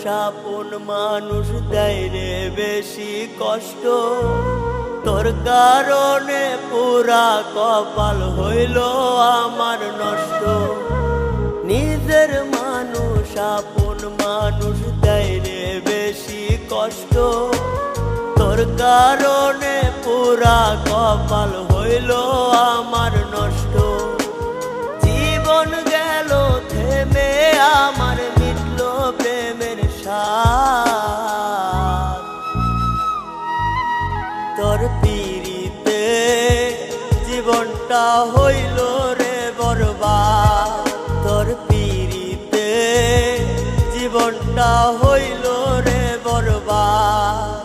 আপন মানুষ দেয় রে বেশি কষ্ট। তোর কারণে পুরা কপাল হইল আমার নষ্ট। নিজের মানুষ আপন মানুষ দেয় রে বেশি কষ্ট। তোর কারণে পুরা কপাল হইল আমার নষ্ট। জীবন গেল থেমে আমার মিটল প্রেমের স্বাদ। তোর পিরিতে জীবনটা হইল রে বরবাদ। তোর পিরিতে জীবনটা হইল রে বরবাদ।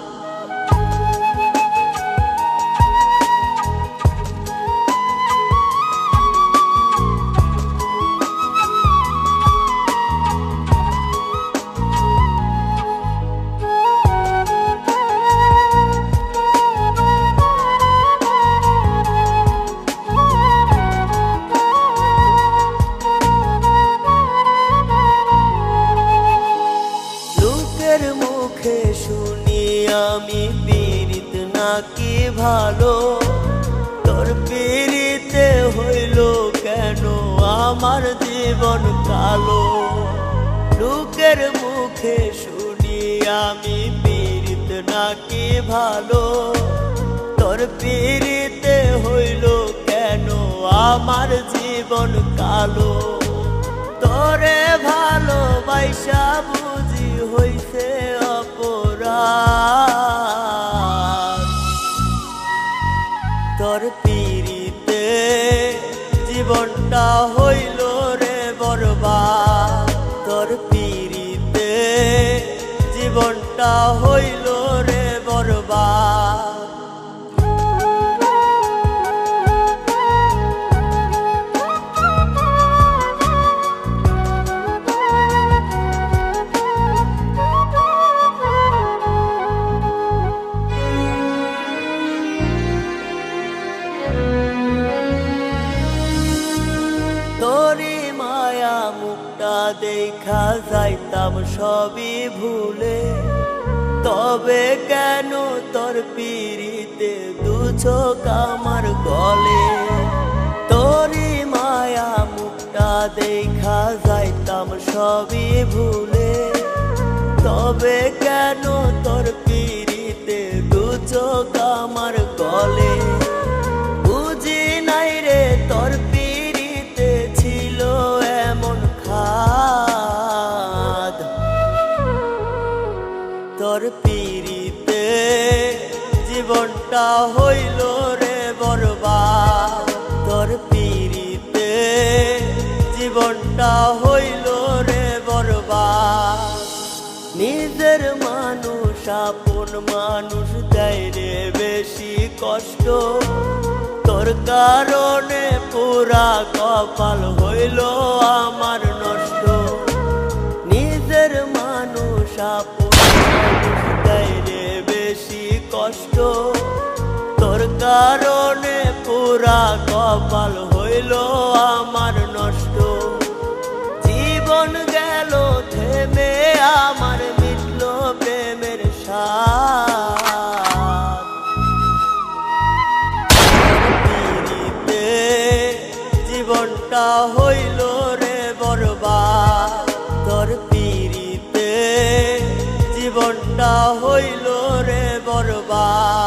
মুখে শুনি আমি পীড়িত নাকি ভালো। তোর পীড়িতে হইল কেন আমার জীবন কালো। লোকের মুখে শুনি আমি পীড়িত নাকি ভালো। তোর পীড়িতে হইল কেন আমার জীবন কালো। তোরে ভালোবাসা বুঝি হইছে অপরাধ। তোর পিরিতে জীবনটা হইল রে বরবাদ। তোর পিরিতে জীবনটা হইল রে বরবাদ। তোরি মায়া মুখটা দেখা যাইতাম সবই ভুলে। তবে কেন তোর পিরিতে দু চোখ আমার গলে। তোরি মায়া মুখটা দেখা যাইতাম সবই ভুলে। তবে কেন তোর পিরিতে দু চোখ আমার গলে। বুঝি নাই রে তোর পিরিতে ছিল এমন খাদ। তোর পিরিতে জীবনটা হইল রে বরবাদ। তোর পিরিতে জীবনটা হইল রে বরবাদ। নিজের মানুষ আপন মানুষ দেয় রে বেশি কষ্ট। তোর কারণে পুরা কপাল হইল আমার নষ্ট। নিজের মানুষ আপন মানুষ দেয় রে বেশি কষ্ট। তোর কারণে পুরা কপাল হইল আমার নষ্ট। জীবন গেল থেমে আমার মিটল প্রেমের স্বাদ। পিরিতে জীবনটা হইল রে বরবাদ। তোর পিরিতে জীবনটা হইল রে বরবাদ।